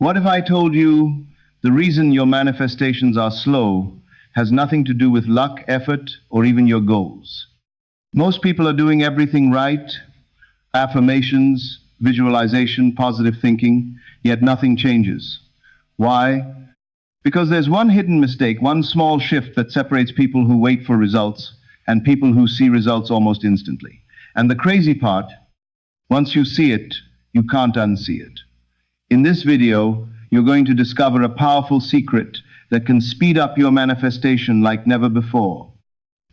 What if I told you the reason your manifestations are slow has nothing to do with luck, effort, or even your goals? Most people are doing everything right, affirmations, visualization, positive thinking, yet nothing changes. Why? Because there's one hidden mistake, one small shift that separates people who wait for results and people who see results almost instantly. And the crazy part, once you see it, you can't unsee it. In this video, you're going to discover a powerful secret that can speed up your manifestation like never before.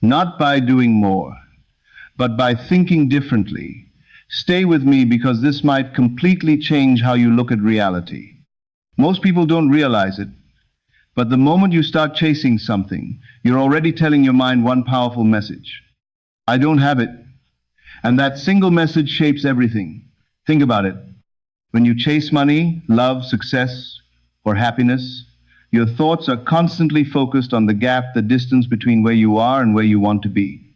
Not by doing more, but by thinking differently. Stay with me because this might completely change how you look at reality. Most people don't realize it, but the moment you start chasing something, you're already telling your mind one powerful message. I don't have it. And that single message shapes everything. Think about it. When you chase money, love, success, or happiness, your thoughts are constantly focused on the gap, the distance between where you are and where you want to be.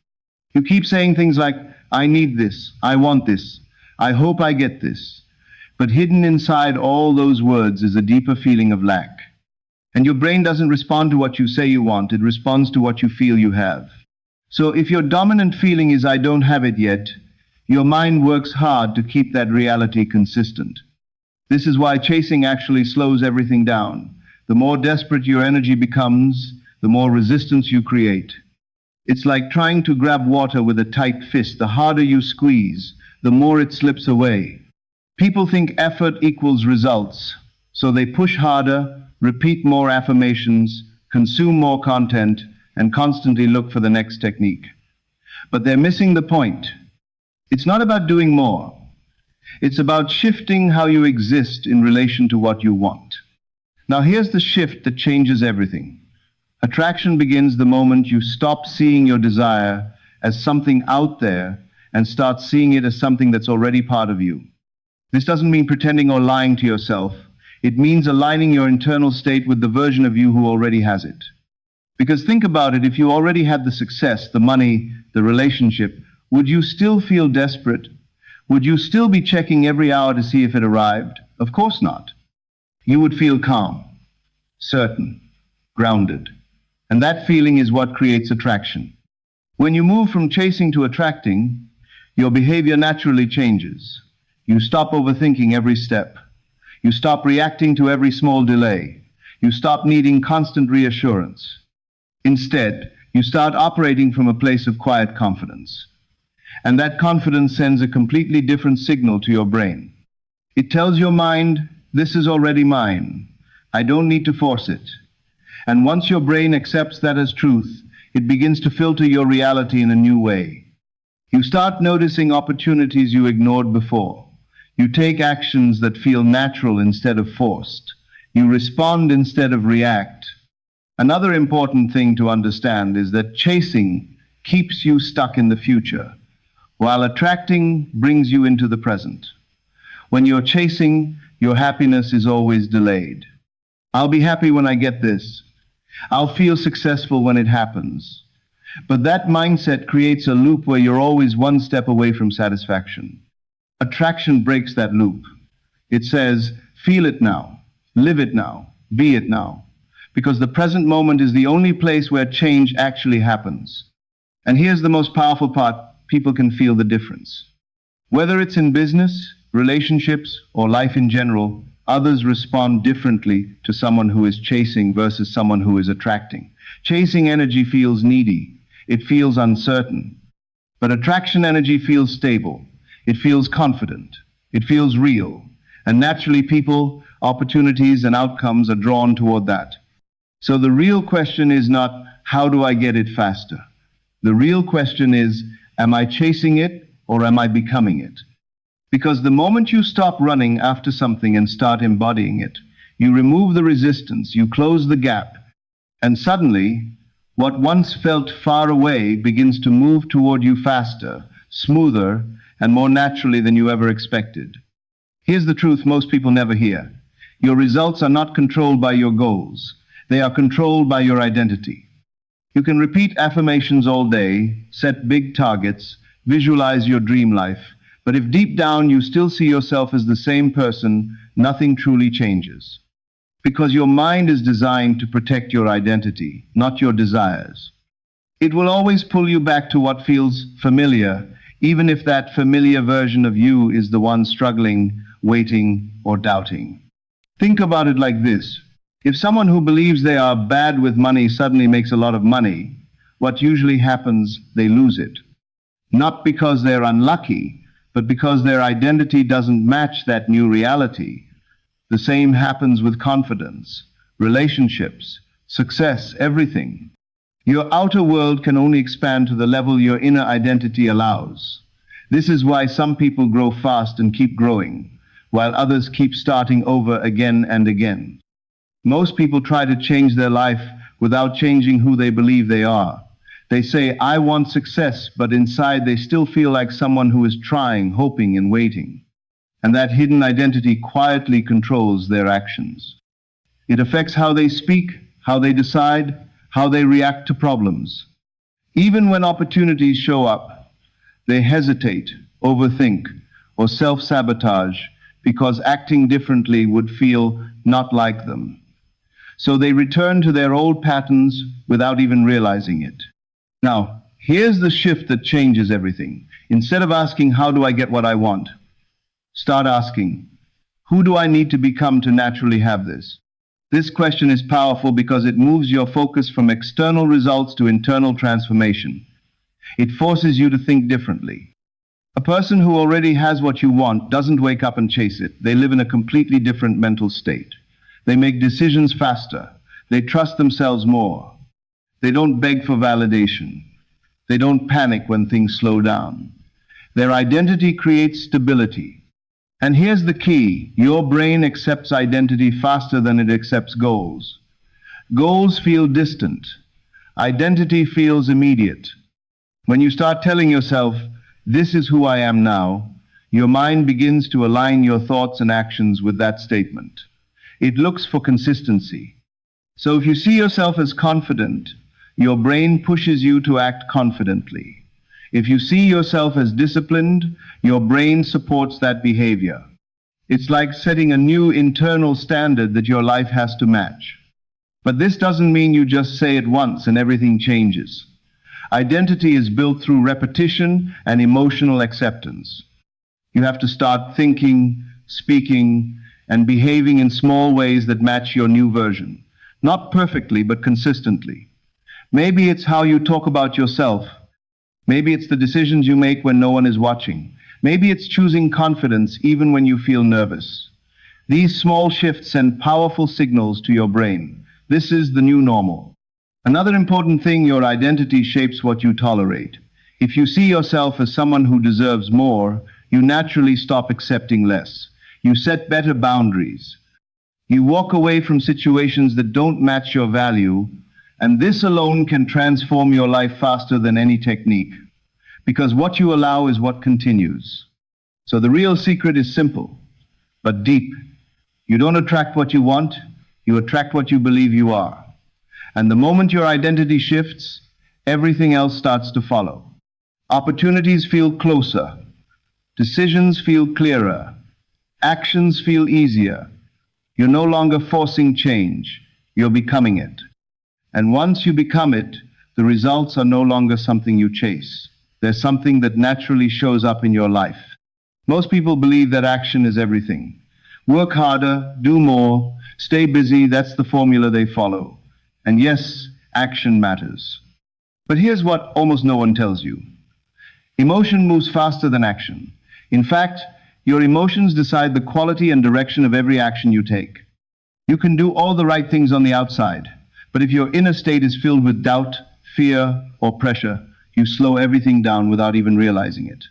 You keep saying things like, I need this, I want this, I hope I get this. But hidden inside all those words is a deeper feeling of lack. And your brain doesn't respond to what you say you want, it responds to what you feel you have. So if your dominant feeling is I don't have it yet, your mind works hard to keep that reality consistent. This is why chasing actually slows everything down. The more desperate your energy becomes, the more resistance you create. It's like trying to grab water with a tight fist. The harder you squeeze, the more it slips away. People think effort equals results, so they push harder, repeat more affirmations, consume more content, and constantly look for the next technique. But they're missing the point. It's not about doing more. It's about shifting how you exist in relation to what you want. Now here's the shift that changes everything. Attraction begins the moment you stop seeing your desire as something out there and start seeing it as something that's already part of you. This doesn't mean pretending or lying to yourself. It means aligning your internal state with the version of you who already has it. Because think about it, if you already had the success, the money, the relationship, would you still feel desperate? Would you still be checking every hour to see if it arrived? Of course not. You would feel calm, certain, grounded. And that feeling is what creates attraction. When you move from chasing to attracting, your behavior naturally changes. You stop overthinking every step. You stop reacting to every small delay. You stop needing constant reassurance. Instead, you start operating from a place of quiet confidence. And that confidence sends a completely different signal to your brain. It tells your mind, this is already mine. I don't need to force it. And once your brain accepts that as truth, it begins to filter your reality in a new way. You start noticing opportunities you ignored before. You take actions that feel natural instead of forced. You respond instead of react. Another important thing to understand is that chasing keeps you stuck in the future, while attracting brings you into the present. When you're chasing, your happiness is always delayed. I'll be happy when I get this. I'll feel successful when it happens. But that mindset creates a loop where you're always one step away from satisfaction. Attraction breaks that loop. It says, feel it now, live it now, be it now. Because the present moment is the only place where change actually happens. And here's the most powerful part. People can feel the difference. Whether it's in business, relationships, or life in general, others respond differently to someone who is chasing versus someone who is attracting. Chasing energy feels needy. It feels uncertain. But attraction energy feels stable. It feels confident. It feels real. And naturally, people, opportunities, and outcomes are drawn toward that. So the real question is not, how do I get it faster? The real question is, am I chasing it or am I becoming it? Because the moment you stop running after something and start embodying it, you remove the resistance, you close the gap, and suddenly, what once felt far away begins to move toward you faster, smoother, and more naturally than you ever expected. Here's the truth most people never hear. Your results are not controlled by your goals. They are controlled by your identity. You can repeat affirmations all day, set big targets, visualize your dream life, but if deep down you still see yourself as the same person, nothing truly changes. Because your mind is designed to protect your identity, not your desires. It will always pull you back to what feels familiar, even if that familiar version of you is the one struggling, waiting, or doubting. Think about it like this. If someone who believes they are bad with money suddenly makes a lot of money, what usually happens, they lose it. Not because they're unlucky, but because their identity doesn't match that new reality. The same happens with confidence, relationships, success, everything. Your outer world can only expand to the level your inner identity allows. This is why some people grow fast and keep growing, while others keep starting over again and again. Most people try to change their life without changing who they believe they are. They say, I want success, but inside they still feel like someone who is trying, hoping, and waiting. And that hidden identity quietly controls their actions. It affects how they speak, how they decide, how they react to problems. Even when opportunities show up, they hesitate, overthink, or self-sabotage because acting differently would feel not like them. So they return to their old patterns without even realizing it. Now, here's the shift that changes everything. Instead of asking, how do I get what I want? Start asking, who do I need to become to naturally have this? This question is powerful because it moves your focus from external results to internal transformation. It forces you to think differently. A person who already has what you want doesn't wake up and chase it. They live in a completely different mental state. They make decisions faster. They trust themselves more. They don't beg for validation. They don't panic when things slow down. Their identity creates stability. And here's the key. Your brain accepts identity faster than it accepts goals. Goals feel distant. Identity feels immediate. When you start telling yourself, this is who I am now, your mind begins to align your thoughts and actions with that statement. It looks for consistency. So if you see yourself as confident, your brain pushes you to act confidently. If you see yourself as disciplined, your brain supports that behavior. It's like setting a new internal standard that your life has to match. But this doesn't mean you just say it once and everything changes. Identity is built through repetition and emotional acceptance. You have to start thinking, speaking, and behaving in small ways that match your new version. Not perfectly, but consistently. Maybe it's how you talk about yourself. Maybe it's the decisions you make when no one is watching. Maybe it's choosing confidence even when you feel nervous. These small shifts send powerful signals to your brain. This is the new normal. Another important thing, your identity shapes what you tolerate. If you see yourself as someone who deserves more, you naturally stop accepting less. You set better boundaries. You walk away from situations that don't match your value, and this alone can transform your life faster than any technique. Because what you allow is what continues. So the real secret is simple, but deep. You don't attract what you want, you attract what you believe you are. And the moment your identity shifts, everything else starts to follow. Opportunities feel closer. Decisions feel clearer. Actions feel easier. You're no longer forcing change, you're becoming it. And once you become it, the results are no longer something you chase. They're something that naturally shows up in your life. Most people believe that action is everything. Work harder, do more, stay busy, that's the formula they follow. And yes, action matters. But here's what almost no one tells you. Emotion moves faster than action. In fact, your emotions decide the quality and direction of every action you take. You can do all the right things on the outside, but if your inner state is filled with doubt, fear, or pressure, you slow everything down without even realizing it.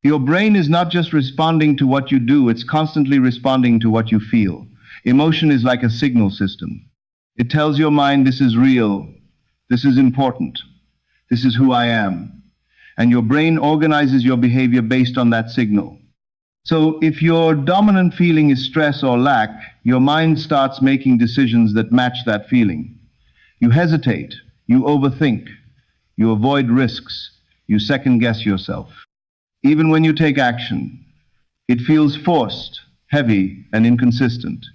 Your brain is not just responding to what you do, it's constantly responding to what you feel. Emotion is like a signal system. It tells your mind, this is real, this is important, this is who I am. And your brain organizes your behavior based on that signal. So if your dominant feeling is stress or lack, your mind starts making decisions that match that feeling. You hesitate, you overthink, you avoid risks, you second guess yourself. Even when you take action, it feels forced, heavy, and inconsistent.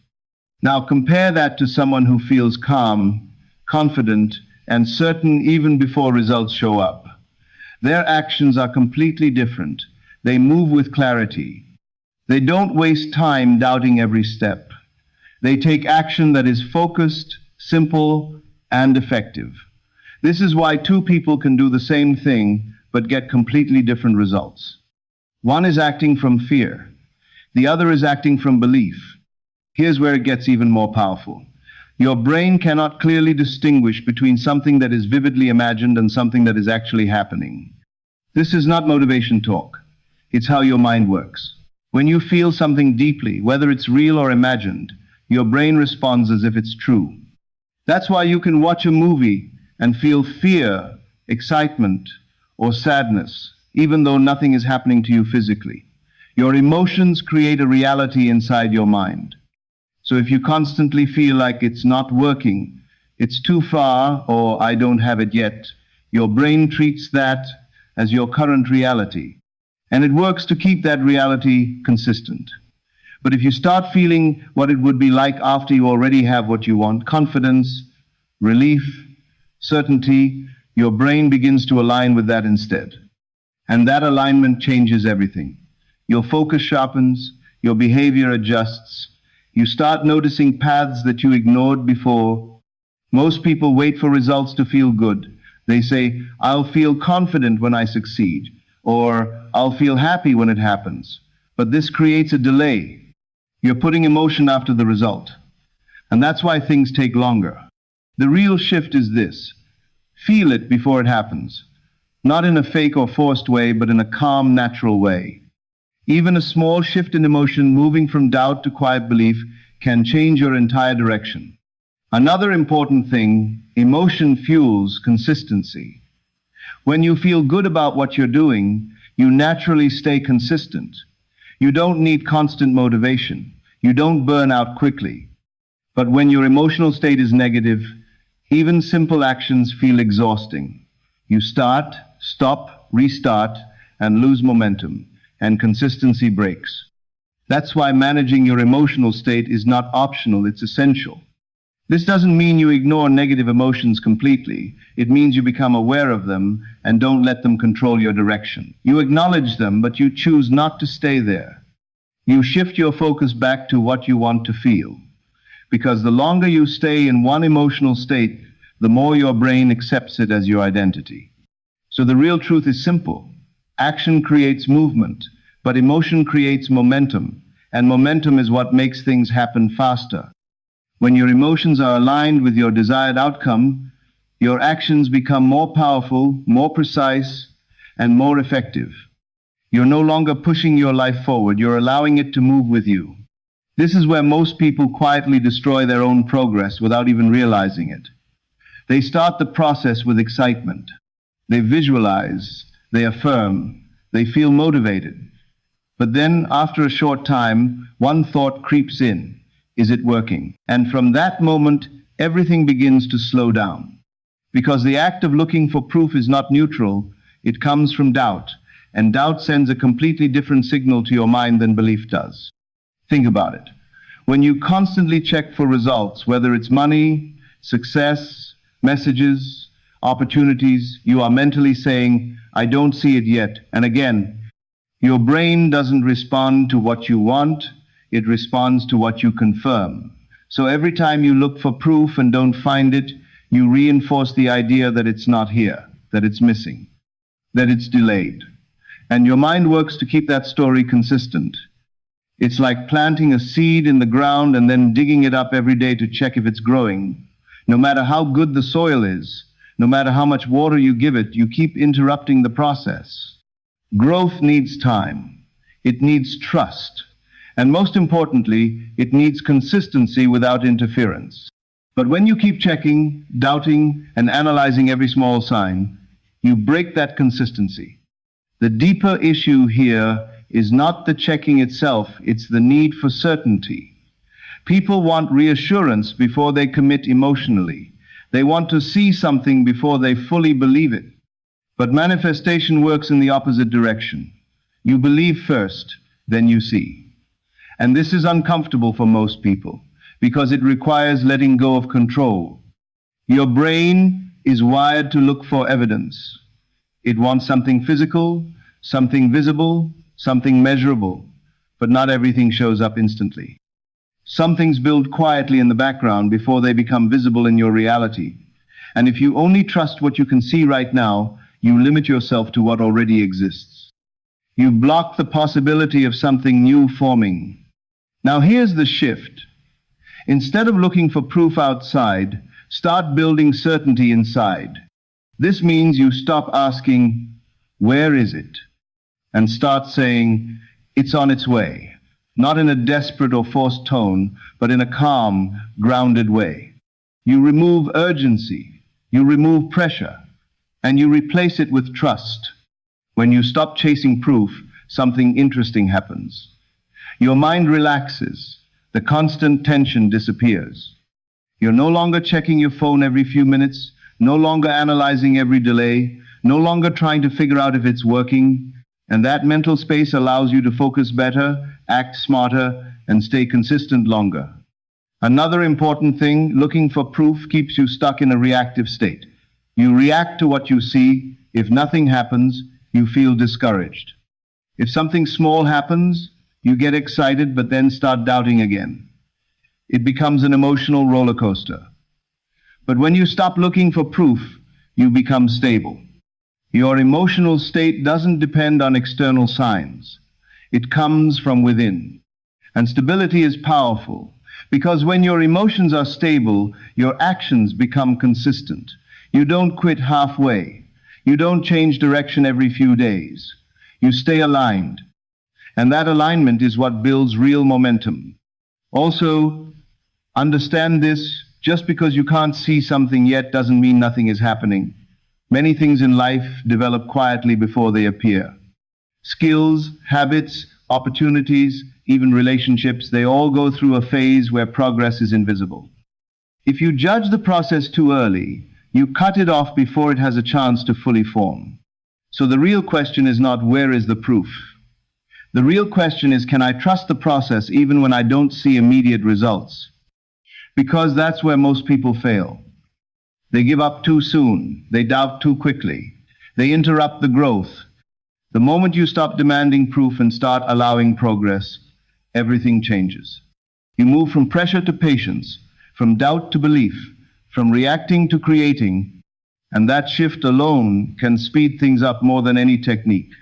Now compare that to someone who feels calm, confident, and certain even before results show up. Their actions are completely different. They move with clarity. They don't waste time doubting every step. They take action that is focused, simple, and effective. This is why two people can do the same thing but get completely different results. One is acting from fear. The other is acting from belief. Here's where it gets even more powerful. Your brain cannot clearly distinguish between something that is vividly imagined and something that is actually happening. This is not motivation talk. It's how your mind works. When you feel something deeply, whether it's real or imagined, your brain responds as if it's true. That's why you can watch a movie and feel fear, excitement, or sadness, even though nothing is happening to you physically. Your emotions create a reality inside your mind. So if you constantly feel like it's not working, it's too far, or I don't have it yet, your brain treats that as your current reality. And it works to keep that reality consistent. But if you start feeling what it would be like after you already have what you want, confidence, relief, certainty, your brain begins to align with that instead. And that alignment changes everything. Your focus sharpens, your behavior adjusts, you start noticing paths that you ignored before. Most people wait for results to feel good. They say, I'll feel confident when I succeed, or I'll feel happy when it happens. But this creates a delay. You're putting emotion after the result. And that's why things take longer. The real shift is this. Feel it before it happens. Not in a fake or forced way, but in a calm, natural way. Even a small shift in emotion, moving from doubt to quiet belief, can change your entire direction. Another important thing, emotion fuels consistency. When you feel good about what you're doing, you naturally stay consistent. You don't need constant motivation. You don't burn out quickly. But when your emotional state is negative, even simple actions feel exhausting. You start, stop, restart, and lose momentum, and consistency breaks. That's why managing your emotional state is not optional, it's essential. This doesn't mean you ignore negative emotions completely. It means you become aware of them and don't let them control your direction. You acknowledge them, but you choose not to stay there. You shift your focus back to what you want to feel. Because the longer you stay in one emotional state, the more your brain accepts it as your identity. So the real truth is simple. Action creates movement, but emotion creates momentum, and momentum is what makes things happen faster. When your emotions are aligned with your desired outcome, your actions become more powerful, more precise, and more effective. You're no longer pushing your life forward, you're allowing it to move with you. This is where most people quietly destroy their own progress without even realizing it. They start the process with excitement. They visualize, they affirm, they feel motivated. But then, after a short time, one thought creeps in. Is it working? And from that moment, everything begins to slow down. Because the act of looking for proof is not neutral, it comes from doubt. And doubt sends a completely different signal to your mind than belief does. Think about it. When you constantly check for results, whether it's money, success, messages, opportunities, you are mentally saying, I don't see it yet. And again, your brain doesn't respond to what you want, it responds to what you confirm. So every time you look for proof and don't find it, you reinforce the idea that it's not here, that it's missing, that it's delayed. And your mind works to keep that story consistent. It's like planting a seed in the ground and then digging it up every day to check if it's growing. No matter how good the soil is, no matter how much water you give it, you keep interrupting the process. Growth needs time. It needs trust. And most importantly, it needs consistency without interference. But when you keep checking, doubting, and analyzing every small sign, you break that consistency. The deeper issue here is not the checking itself, it's the need for certainty. People want reassurance before they commit emotionally. They want to see something before they fully believe it. But manifestation works in the opposite direction. You believe first, then you see. And this is uncomfortable for most people because it requires letting go of control. Your brain is wired to look for evidence. It wants something physical, something visible, something measurable, but not everything shows up instantly. Some things build quietly in the background before they become visible in your reality. And if you only trust what you can see right now, you limit yourself to what already exists. You block the possibility of something new forming. Now here's the shift. Instead of looking for proof outside, start building certainty inside. This means you stop asking, "Where is it?" and start saying, "It's on its way." Not in a desperate or forced tone, but in a calm, grounded way. You remove urgency, you remove pressure, and you replace it with trust. When you stop chasing proof, something interesting happens. Your mind relaxes, the constant tension disappears. You're no longer checking your phone every few minutes, no longer analyzing every delay, no longer trying to figure out if it's working, and that mental space allows you to focus better, act smarter, and stay consistent longer. Another important thing, looking for proof keeps you stuck in a reactive state. You react to what you see. If nothing happens, you feel discouraged. If something small happens, you get excited but then start doubting again. It becomes an emotional roller coaster. But when you stop looking for proof, you become stable. Your emotional state doesn't depend on external signs. It comes from within. And stability is powerful because when your emotions are stable, your actions become consistent. You don't quit halfway. You don't change direction every few days. You stay aligned. And that alignment is what builds real momentum. Also, understand this, just because you can't see something yet doesn't mean nothing is happening. Many things in life develop quietly before they appear. Skills, habits, opportunities, even relationships, they all go through a phase where progress is invisible. If you judge the process too early, you cut it off before it has a chance to fully form. So the real question is not where is the proof. The real question is, can I trust the process even when I don't see immediate results? Because that's where most people fail. They give up too soon. They doubt too quickly. They interrupt the growth. The moment you stop demanding proof and start allowing progress, everything changes. You move from pressure to patience, from doubt to belief, from reacting to creating, and that shift alone can speed things up more than any technique.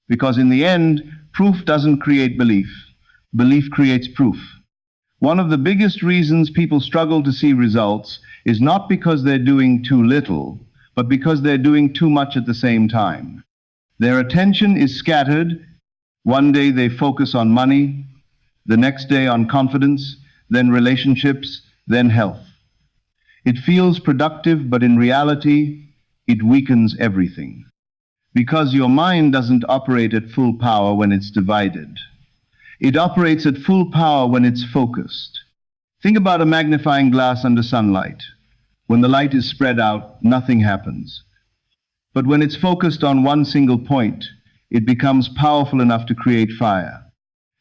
Because in the end, proof doesn't create belief. Belief creates proof. One of the biggest reasons people struggle to see results is not because they're doing too little, but because they're doing too much at the same time. Their attention is scattered. One day they focus on money, the next day on confidence, then relationships, then health. It feels productive, but in reality, it weakens everything. Because your mind doesn't operate at full power when it's divided. It operates at full power when it's focused. Think about a magnifying glass under sunlight. When the light is spread out, nothing happens. But when it's focused on one single point, it becomes powerful enough to create fire.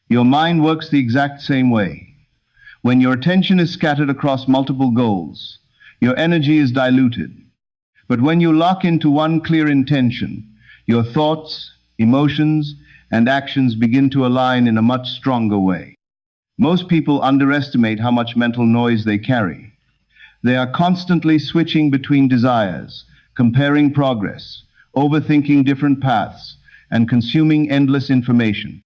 Your mind works the exact same way. When your attention is scattered across multiple goals, your energy is diluted. But when you lock into one clear intention, your thoughts, emotions, and actions begin to align in a much stronger way. Most people underestimate how much mental noise they carry. They are constantly switching between desires, comparing progress, overthinking different paths, and consuming endless information.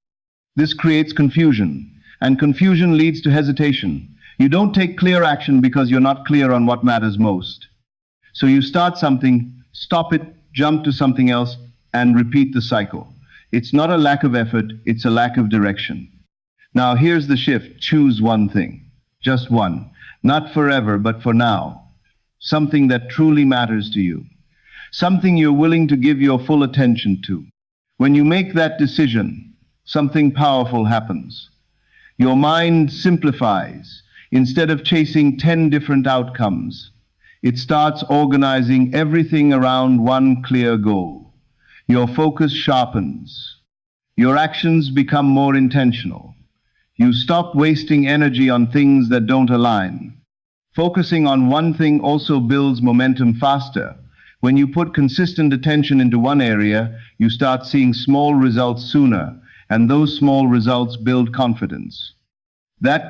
This creates confusion, and confusion leads to hesitation. You don't take clear action because you're not clear on what matters most. So you start something, stop it, jump to something else, and repeat the cycle. It's not a lack of effort, it's a lack of direction. Now here's the shift. Choose one thing. Just one. Not forever, but for now. Something that truly matters to you. Something you're willing to give your full attention to. When you make that decision, something powerful happens. Your mind simplifies. Instead of chasing 10 different outcomes, it starts organizing everything around one clear goal. Your focus sharpens. Your actions become more intentional. You stop wasting energy on things that don't align. Focusing on one thing also builds momentum faster. When you put consistent attention into one area, you start seeing small results sooner, and those small results build confidence. That